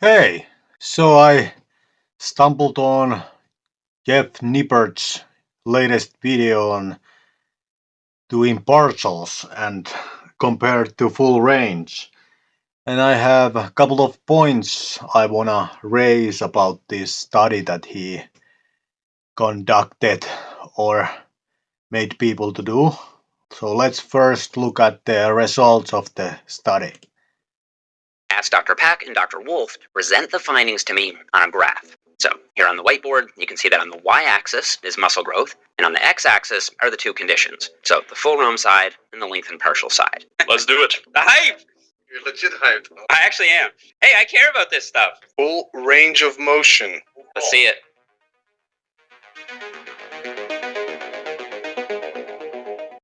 Hey, so I stumbled on Jeff Nippard's latest video on doing partials and compared to full range. And I have a couple of points I wanna raise about this study that he conducted or made people to do. So let's first look at the results of the study. Asked Dr. Pack and Dr. Wolf to present the findings to me on a graph. So here on the whiteboard, you can see that on the y-axis is muscle growth, and on the x-axis are the two conditions. So the full ROM side and the lengthened partial side. Let's do it. The hype! You're legit hyped. I actually am. Hey, I care about this stuff. Full range of motion. Let's see it.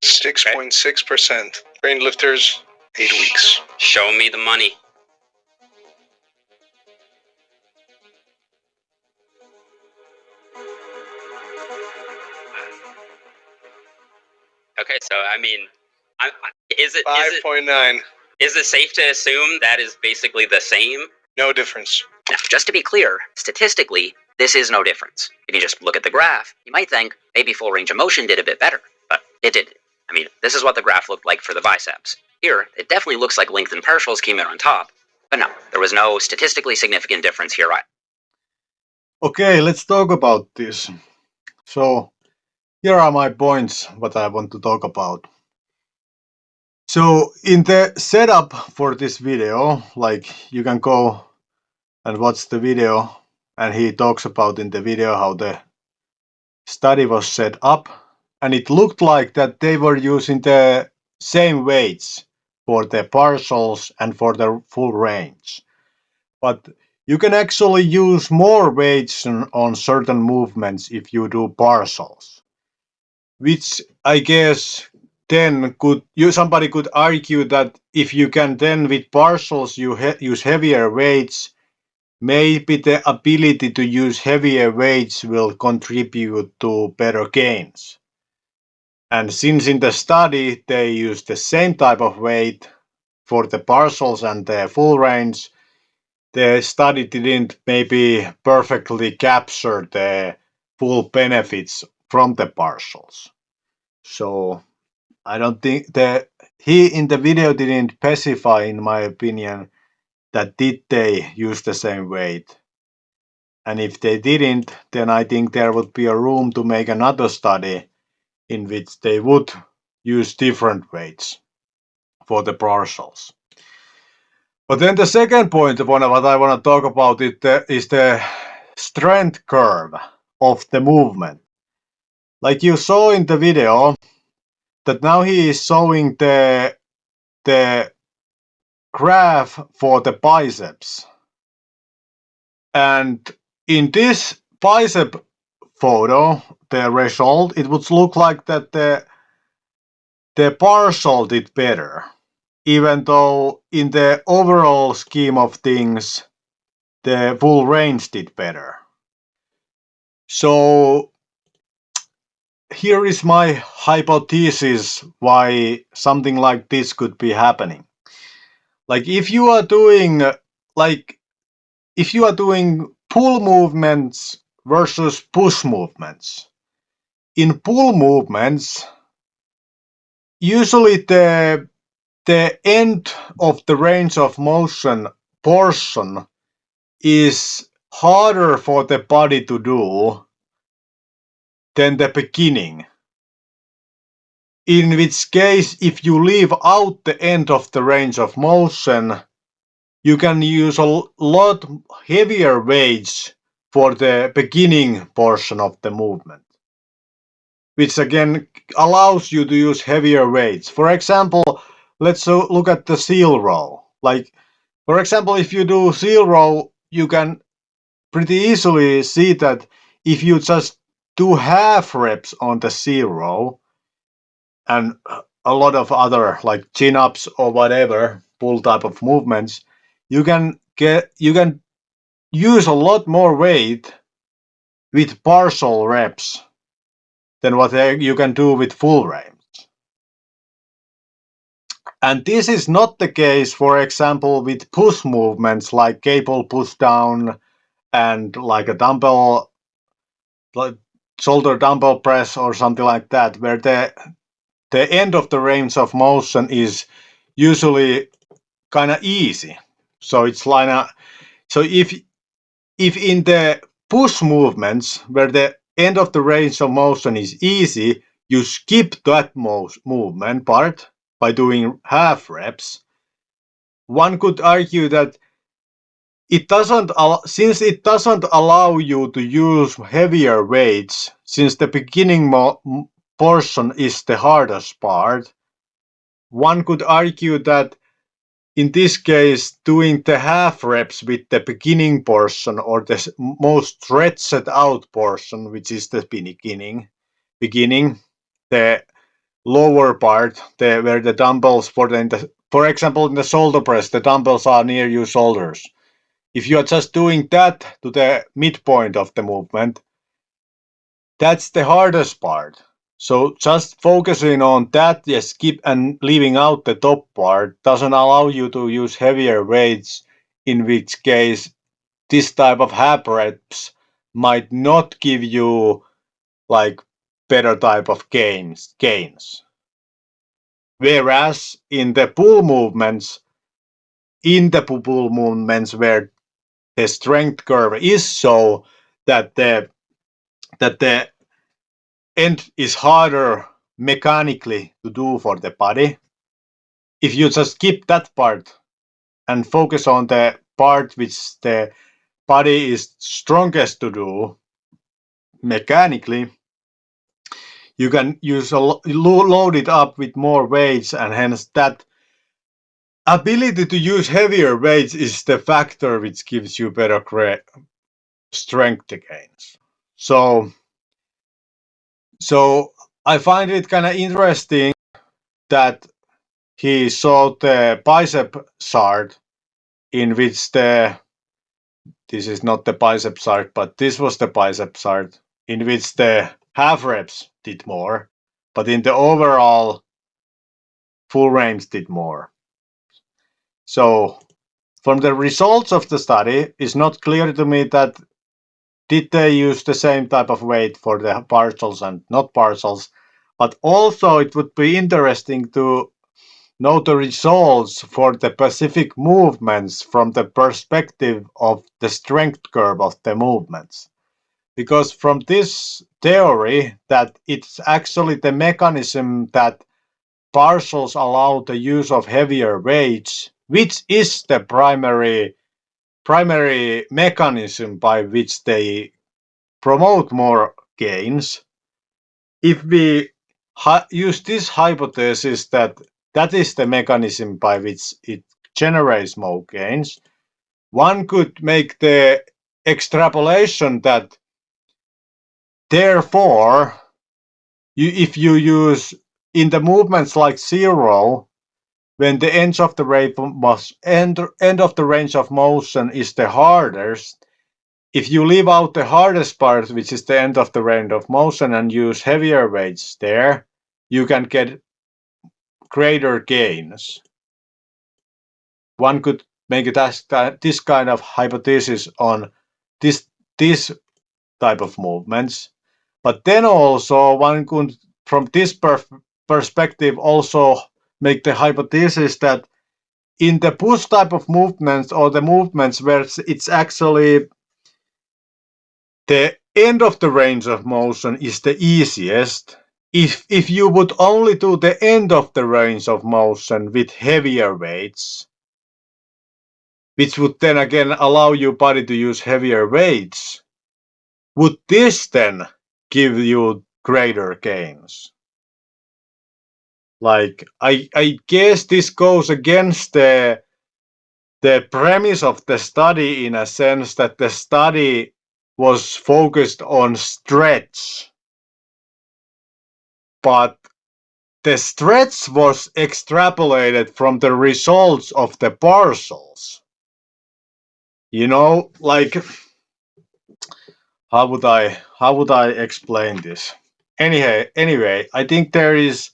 – 6.6%. Trained lifters, 8 weeks. Show me the money. Okay, so I mean, is it 5.9. is it safe to assume that is basically the same? No difference. Now, just to be clear, statistically, this is no difference. If you just look at the graph, you might think maybe full range of motion did a bit better, but it didn't. I mean, this is what the graph looked like for the biceps. Here, it definitely looks like lengthened partials came out on top, but no, there was no statistically significant difference here either. Okay, let's talk about this. So here are my points what I want to talk about. So in the setup for this video, like you can go and watch the video, and he talks about in the video how the study was set up, and it looked like that they were using the same weights for the partials and for the full range. But you can actually use more weights on certain movements if you do partials, which I guess then somebody could argue that if you can then with partials use heavier weights, maybe the ability to use heavier weights will contribute to better gains. And since in the study they used the same type of weight for the partials and the full range, the study didn't maybe perfectly capture the full benefits from the partials. So I don't think that he in the video didn't specify, in my opinion, that did they use the same weight. And if they didn't, then I think there would be a room to make another study in which they would use different weights for the partials. But then the second point what I want to talk about is the strength curve of the movement. Like you saw in the video, that now he is showing the graph for the biceps. And in this bicep photo, the result, it would look like that the partial did better, even though in the overall scheme of things, the full range did better. So here is my hypothesis why something like this could be happening. Like if you are doing pull movements versus push movements. In pull movements, usually the end of the range of motion portion is harder for the body to do than the beginning. In which case, if you leave out the end of the range of motion, you can use a lot heavier weights for the beginning portion of the movement, which again allows you to use heavier weights. For example, let's look at the seal row. Like, for example, if you do seal row, you can pretty easily see that if you just do half reps on the seal row and a lot of other like chin-ups or whatever pull type of movements, you can use a lot more weight with partial reps than what you can do with full range. And this is not the case, for example, with push movements like cable push down and like a dumbbell, like shoulder dumbbell press or something like that, where the end of the range of motion is usually kind of easy. So it's like so if in the push movements where the end of the range of motion is easy, you skip that movement part by doing half reps. One could argue that since it doesn't allow you to use heavier weights, since the beginning portion is the hardest part, one could argue that in this case, doing the half reps with the beginning portion or the most stretched out portion, which is the beginning, the lower part, where the dumbbells for example, in the shoulder press, the dumbbells are near your shoulders. If you are just doing that to the midpoint of the movement, that's the hardest part. So just focusing on that, yes, skip and leaving out the top part doesn't allow you to use heavier weights, in which case this type of half reps might not give you like better type of gains. Whereas in the pull movements where the strength curve is so that the end is harder mechanically to do for the body. If you just skip that part and focus on the part which the body is strongest to do mechanically, you can load it up with more weights, and hence that ability to use heavier weights is the factor which gives you better strength gains. So I find it kind of interesting that he showed the bicep chart in which this is not the bicep chart, but this was the bicep chart in which the half reps did more, but in the overall full range did more. So from the results of the study, it's not clear to me that did they use the same type of weight for the partials and not partials, but also it would be interesting to know the results for the specific movements from the perspective of the strength curve of the movements. Because from this theory that it's actually the mechanism that partials allow the use of heavier weights, which is the primary mechanism by which they promote more gains. If we use this hypothesis that that is the mechanism by which it generates more gains, one could make the extrapolation that therefore, if you use in the movements like zero, when the end of the range of motion is the hardest, if you leave out the hardest part, which is the end of the range of motion, and use heavier weights there, you can get greater gains. One could make this kind of hypothesis on this type of movements. But then also one could, from this perspective, also make the hypothesis that in the push type of movements or the movements where it's actually the end of the range of motion is the easiest. If you would only do the end of the range of motion with heavier weights, which would then again allow your body to use heavier weights, would this then give you greater gains? Like I guess this goes against the premise of the study, in a sense that the study was focused on stretch, but the stretch was extrapolated from the results of the partials. Like how would I explain this? Anyway, I think there is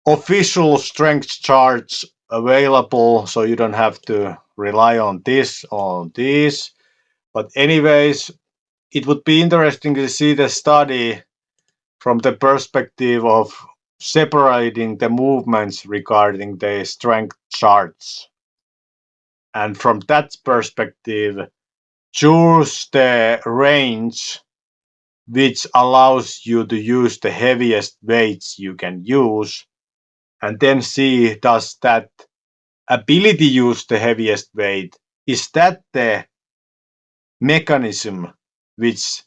official strength charts available, so you don't have to rely on this or this. But anyways, it would be interesting to see the study from the perspective of separating the movements regarding the strength charts. And from that perspective, choose the range which allows you to use the heaviest weights you can use, and then see, does that ability use the heaviest weight, is that the mechanism which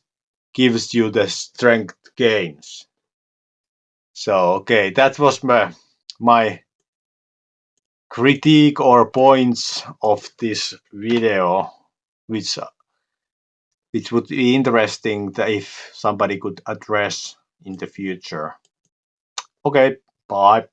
gives you the strength gains? So okay, that was my critique or points of this video, which would be interesting if somebody could address in the future. Okay, bye.